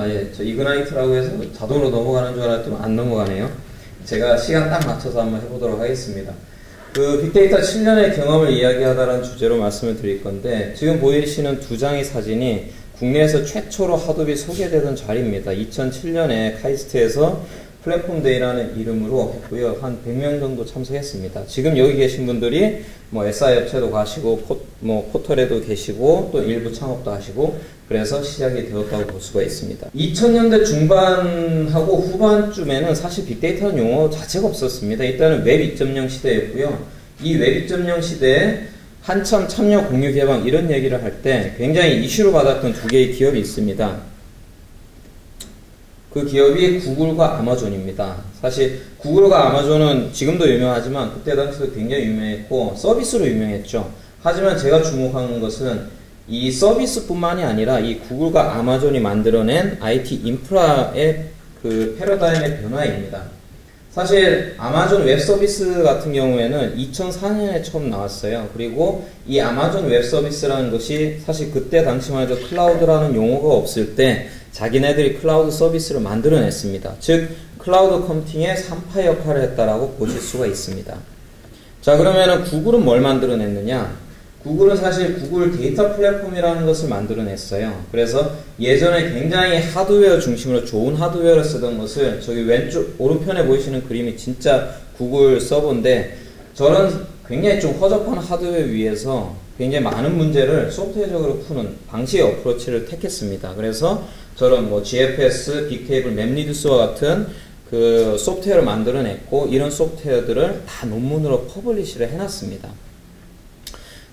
예, 저 이그나이트라고 해서 자동으로 넘어가는 줄 알았더니 안 넘어가네요. 제가 시간 딱 맞춰서 한번 해보도록 하겠습니다. 그 빅데이터 7년의 경험을 이야기하다라는 주제로 말씀을 드릴 건데, 지금 보이시는 두 장의 사진이 국내에서 최초로 하둡이 소개되던 자리입니다. 2007년에 카이스트에서 플랫폼 데이라는 이름으로 했고요. 한 100명 정도 참석했습니다. 지금 여기 계신 분들이 뭐 SI 업체도 가시고 포털에도 계시고 또 일부 창업도 하시고, 그래서 시작이 되었다고 볼 수가 있습니다. 2000년대 중반하고 후반쯤에는 사실 빅데이터는 용어 자체가 없었습니다. 일단은 웹 2.0 시대였고요. 이 웹 2.0 시대에 한참 참여 공유 개방 이런 얘기를 할 때 굉장히 이슈로 받았던 두 개의 기업이 있습니다. 그 기업이 구글과 아마존입니다. 사실 구글과 아마존은 지금도 유명하지만 그때 당시도 굉장히 유명했고 서비스로 유명했죠. 하지만 제가 주목하는 것은 이 서비스뿐만이 아니라 이 구글과 아마존이 만들어낸 IT 인프라의 그 패러다임의 변화입니다. 사실 아마존 웹 서비스 같은 경우에는 2004년에 처음 나왔어요. 그리고 이 아마존 웹 서비스라는 것이 사실 그때 당시만 해도 클라우드라는 용어가 없을 때 자기네들이 클라우드 서비스를 만들어냈습니다. 즉 클라우드 컴퓨팅의 3파 역할을 했다라고 보실 수가 있습니다. 자, 그러면은 구글은 뭘 만들어냈느냐? 구글은 사실 구글 데이터 플랫폼이라는 것을 만들어냈어요. 그래서 예전에 굉장히 하드웨어 중심으로 좋은 하드웨어를 쓰던 것을, 저기 왼쪽 오른편에 보이시는 그림이 진짜 구글 서버인데, 저는 굉장히 좀 허접한 하드웨어 위에서 굉장히 많은 문제를 소프트웨어적으로 푸는 방식의 어프로치를 택했습니다. 그래서 저런 뭐 GFS, 빅테이블, 맵리듀스와 같은 그 소프트웨어를 만들어냈고, 이런 소프트웨어들을 다 논문으로 퍼블리시를 해놨습니다.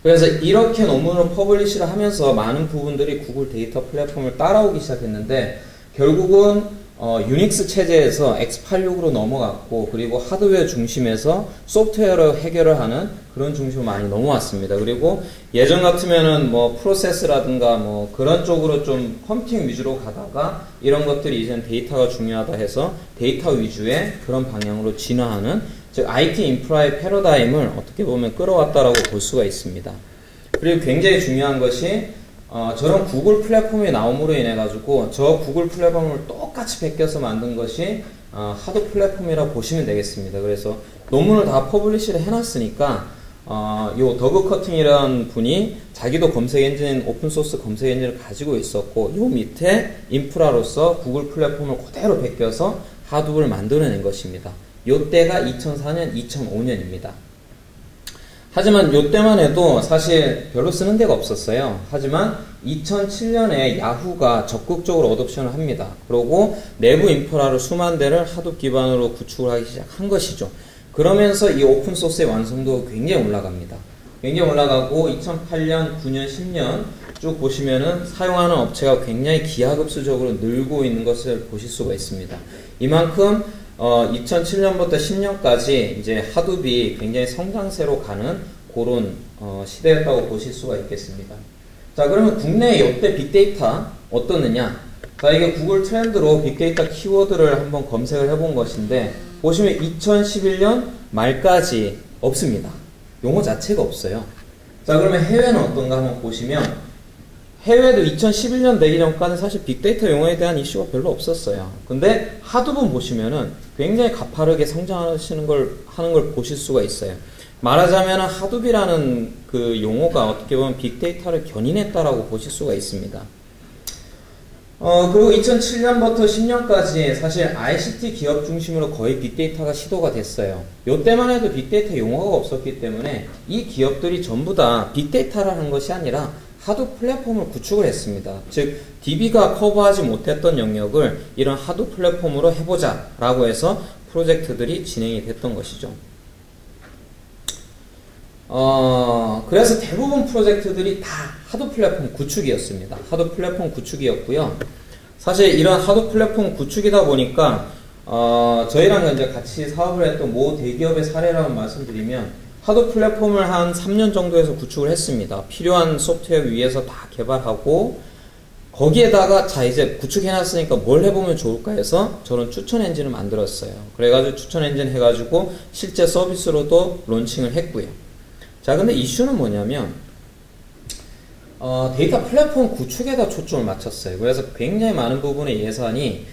그래서 이렇게 논문으로 퍼블리시를 하면서 많은 부분들이 구글 데이터 플랫폼을 따라오기 시작했는데, 결국은 유닉스 체제에서 x86으로 넘어갔고, 그리고 하드웨어 중심에서 소프트웨어로 해결을 하는 그런 중심으로 많이 넘어왔습니다. 그리고 예전 같으면은 뭐 프로세스라든가 뭐 그런 쪽으로 좀 컴퓨팅 위주로 가다가, 이런 것들이 이제는 데이터가 중요하다 해서 데이터 위주의 그런 방향으로 진화하는, 즉 IT 인프라의 패러다임을 어떻게 보면 끌어왔다라고 볼 수가 있습니다. 그리고 굉장히 중요한 것이 저런 구글 플랫폼이 나옴으로 인해 가지고 저 구글 플랫폼을 똑같이 베껴서 만든 것이 하드 플랫폼이라고 보시면 되겠습니다. 그래서 논문을 다 퍼블리시를 해놨으니까 요 더그 커팅이라는 분이 자기도 검색 엔진, 오픈소스 검색 엔진을 가지고 있었고, 요 밑에 인프라로서 구글 플랫폼을 그대로 베껴서 하드를 만들어낸 것입니다. 요때가 2004년, 2005년입니다. 하지만 요때만 해도 사실 별로 쓰는 데가 없었어요. 하지만 2007년에 야후가 적극적으로 어댑션을 합니다. 그리고 내부 인프라를 수만 대를 하둡 기반으로 구축을 하기 시작한 것이죠. 그러면서 이 오픈소스의 완성도가 굉장히 올라갑니다. 굉장히 올라가고 2008년, 9년, 10년 쭉 보시면은 사용하는 업체가 굉장히 기하급수적으로 늘고 있는 것을 보실 수가 있습니다. 이만큼 2007년부터 10년까지 이제 하둡이 굉장히 성장세로 가는 그런 시대였다고 보실 수가 있겠습니다. 자, 그러면 국내 역대 빅데이터 어떻느냐? 자, 이게 구글 트렌드로 빅데이터 키워드를 한번 검색을 해본 것인데, 보시면 2011년 말까지 없습니다. 용어 자체가 없어요. 자, 그러면 해외는 어떤가 한번 보시면, 해외도 2011년 되기 전까지는 사실 빅데이터 용어에 대한 이슈가 별로 없었어요. 근데 하둡은 보시면은 굉장히 가파르게 성장하시는 걸 하는 걸 보실 수가 있어요. 말하자면 하둡이라는 그 용어가 어떻게 보면 빅데이터를 견인했다라고 보실 수가 있습니다. 그리고 2007년부터 10년까지 사실 ICT 기업 중심으로 거의 빅데이터가 시도가 됐어요. 요때만 해도 빅데이터 용어가 없었기 때문에 이 기업들이 전부 다 빅데이터라는 것이 아니라 하둡 플랫폼을 구축을 했습니다. 즉 DB가 커버하지 못했던 영역을 이런 하둡 플랫폼으로 해보자 라고 해서 프로젝트들이 진행이 됐던 것이죠. 그래서 대부분 프로젝트들이 다 하둡 플랫폼 구축이었습니다. 하둡 플랫폼 구축이었고요. 사실 이런 하둡 플랫폼 구축이다 보니까 저희랑 이제 같이 사업을 했던 모 대기업의 사례라고 말씀드리면, 하둡 플랫폼을 한 3년 정도에서 구축을 했습니다. 필요한 소프트웨어 위에서 다 개발하고, 거기에다가 자 이제 구축해놨으니까 뭘 해보면 좋을까 해서 저는 추천 엔진을 만들었어요. 그래가지고 추천 엔진 해가지고 실제 서비스로도 론칭을 했고요. 자, 근데 이슈는 뭐냐면 데이터 플랫폼 구축에다 초점을 맞췄어요. 그래서 굉장히 많은 부분의 예산이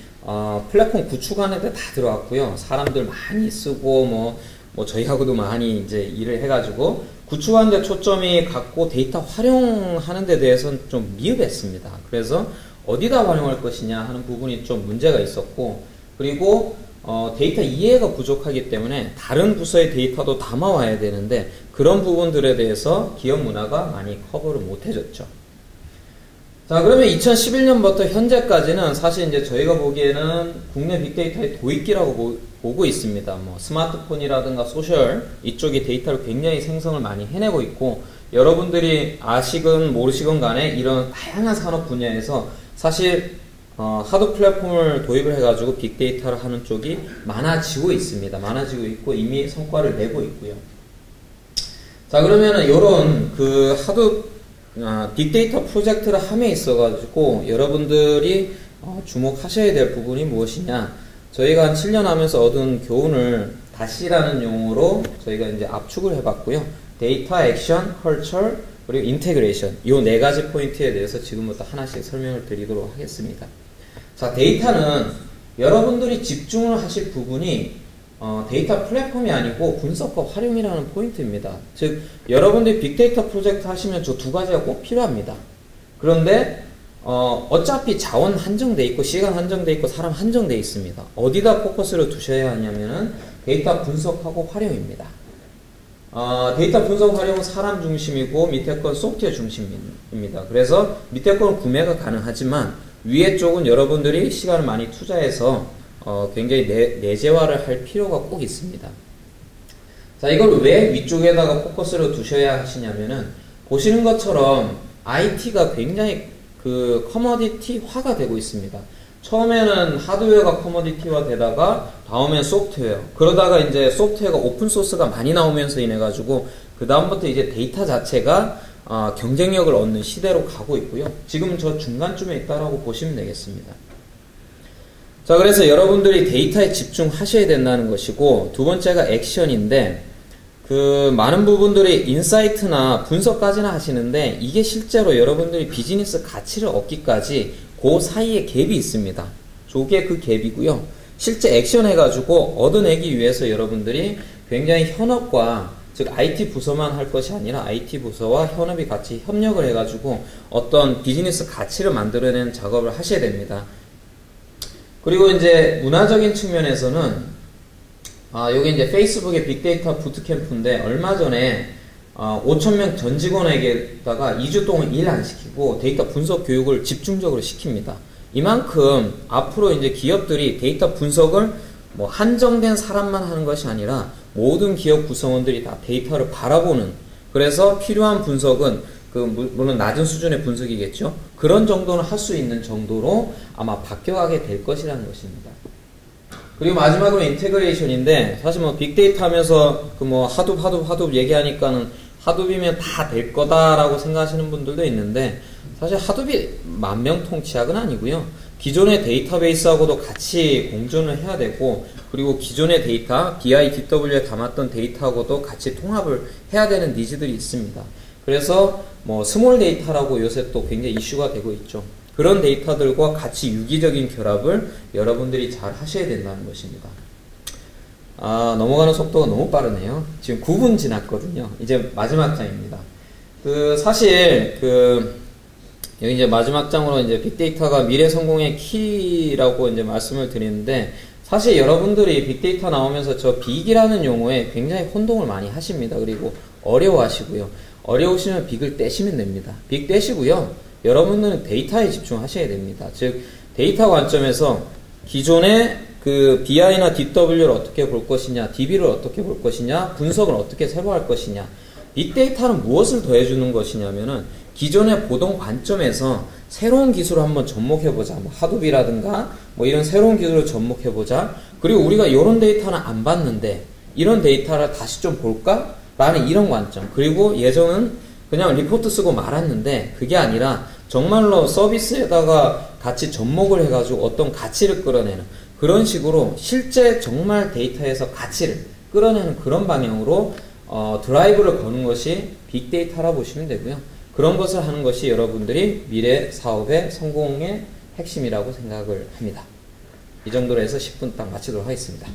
플랫폼 구축하는데 다 들어갔고요. 사람들 많이 쓰고 뭐 저희하고도 많이 이제 일을 해가지고 구축하는 데 초점이 갖고 데이터 활용하는 데 대해서는 좀 미흡했습니다. 그래서 어디다 활용할 것이냐 하는 부분이 좀 문제가 있었고, 그리고 데이터 이해가 부족하기 때문에 다른 부서의 데이터도 담아와야 되는데 그런 부분들에 대해서 기업 문화가 많이 커버를 못 해줬죠. 자, 그러면 2011년부터 현재까지는 사실 이제 저희가 보기에는 국내 빅데이터의 도입기라고 보고 있습니다. 뭐 스마트폰이라든가 소셜 이쪽이 데이터를 굉장히 생성을 많이 해내고 있고, 여러분들이 아시건 모르시건 간에 이런 다양한 산업 분야에서 사실 하드 플랫폼을 도입을 해가지고 빅데이터를 하는 쪽이 많아지고 있습니다. 많아지고 있고 이미 성과를 내고 있고요. 자, 그러면은 요런 그 빅데이터 프로젝트를 함에 있어가지고 여러분들이 주목하셔야 될 부분이 무엇이냐, 저희가 한 7년 하면서 얻은 교훈을 다시라는 용어로 저희가 이제 압축을 해봤고요. 데이터, 액션, 컬처, 그리고 인테그레이션, 요 네 가지 포인트에 대해서 지금부터 하나씩 설명을 드리도록 하겠습니다. 자, 데이터는 여러분들이 집중을 하실 부분이 데이터 플랫폼이 아니고 분석과 활용이라는 포인트입니다. 즉, 여러분들이 빅데이터 프로젝트 하시면 저 두 가지가 꼭 필요합니다. 그런데 어차피 자원 한정돼 있고 시간 한정돼 있고 사람 한정돼 있습니다. 어디다 포커스를 두셔야 하냐면은 데이터 분석하고 활용입니다. 데이터 분석 활용은 사람 중심이고 밑에 건 소프트웨어 중심입니다. 그래서 밑에 건 구매가 가능하지만 위에 쪽은 여러분들이 시간을 많이 투자해서 굉장히 내재화를 할 필요가 꼭 있습니다. 자, 이걸 왜 위쪽에다가 포커스를 두셔야 하시냐면은 보시는 것처럼 IT가 굉장히 그 커머디티화가 되고 있습니다. 처음에는 하드웨어가 커머디티화 되다가 다음엔 소프트웨어, 그러다가 이제 소프트웨어가 오픈소스가 많이 나오면서 인해 가지고 그 다음부터 이제 데이터 자체가 경쟁력을 얻는 시대로 가고 있고요. 지금 저 중간쯤에 있다라고 보시면 되겠습니다. 자, 그래서 여러분들이 데이터에 집중하셔야 된다는 것이고, 두 번째가 액션인데, 그 많은 부분들이 인사이트나 분석까지는 하시는데 이게 실제로 여러분들이 비즈니스 가치를 얻기까지 그 사이에 갭이 있습니다. 저게 그 갭이고요. 실제 액션 해가지고 얻어내기 위해서 여러분들이 굉장히 현업과, 즉 IT 부서만 할 것이 아니라 IT 부서와 현업이 같이 협력을 해가지고 어떤 비즈니스 가치를 만들어내는 작업을 하셔야 됩니다. 그리고 이제 문화적인 측면에서는 여기 이제 페이스북의 빅데이터 부트캠프인데 얼마 전에 5,000명 전 직원에게다가 2주 동안 일 안 시키고 데이터 분석 교육을 집중적으로 시킵니다. 이만큼 앞으로 이제 기업들이 데이터 분석을 뭐 한정된 사람만 하는 것이 아니라 모든 기업 구성원들이 다 데이터를 바라보는, 그래서 필요한 분석은 물론 낮은 수준의 분석이겠죠. 그런 정도는 할 수 있는 정도로 아마 바뀌어가게 될 것이라는 것입니다. 그리고 마지막으로 인테그레이션인데, 사실 뭐 빅데이터 하면서 그 뭐 하둡 얘기하니까는 하둡이면 다 될 거다라고 생각하시는 분들도 있는데, 사실 하둡이 만명통치약은 아니고요. 기존의 데이터베이스하고도 같이 공존을 해야 되고, 그리고 기존의 데이터, BI, DW에 담았던 데이터하고도 같이 통합을 해야 되는 니즈들이 있습니다. 그래서 뭐 스몰 데이터라고 요새 또 굉장히 이슈가 되고 있죠. 그런 데이터들과 같이 유기적인 결합을 여러분들이 잘 하셔야 된다는 것입니다. 넘어가는 속도가 너무 빠르네요. 지금 9분 지났거든요. 이제 마지막 장입니다. 사실 여기 이제 마지막 장으로 이제 빅데이터가 미래 성공의 키라고 이제 말씀을 드리는데, 사실 여러분들이 빅데이터 나오면서 저 빅이라는 용어에 굉장히 혼동을 많이 하십니다. 그리고 어려워하시고요. 어려우시면 빅을 떼시면 됩니다. 빅 떼시고요. 여러분들은 데이터에 집중하셔야 됩니다. 즉, 데이터 관점에서 기존의 그 BI나 DW를 어떻게 볼 것이냐, DB를 어떻게 볼 것이냐, 분석을 어떻게 새로 할 것이냐. 빅데이터는 무엇을 더해주는 것이냐면은 기존의 보던 관점에서 새로운 기술을 한번 접목해보자. 뭐 하둡이라든가 뭐 이런 새로운 기술을 접목해보자. 그리고 우리가 이런 데이터는 안 봤는데 이런 데이터를 다시 좀 볼까? 라는 이런 관점. 그리고 예전은 그냥 리포트 쓰고 말았는데 그게 아니라 정말로 서비스에다가 같이 접목을 해가지고 어떤 가치를 끌어내는 그런 식으로 실제 정말 데이터에서 가치를 끌어내는 그런 방향으로 드라이브를 거는 것이 빅데이터라 보시면 되고요. 그런 것을 하는 것이 여러분들이 미래 사업의 성공의 핵심이라고 생각을 합니다. 이 정도로 해서 10분 딱 마치도록 하겠습니다.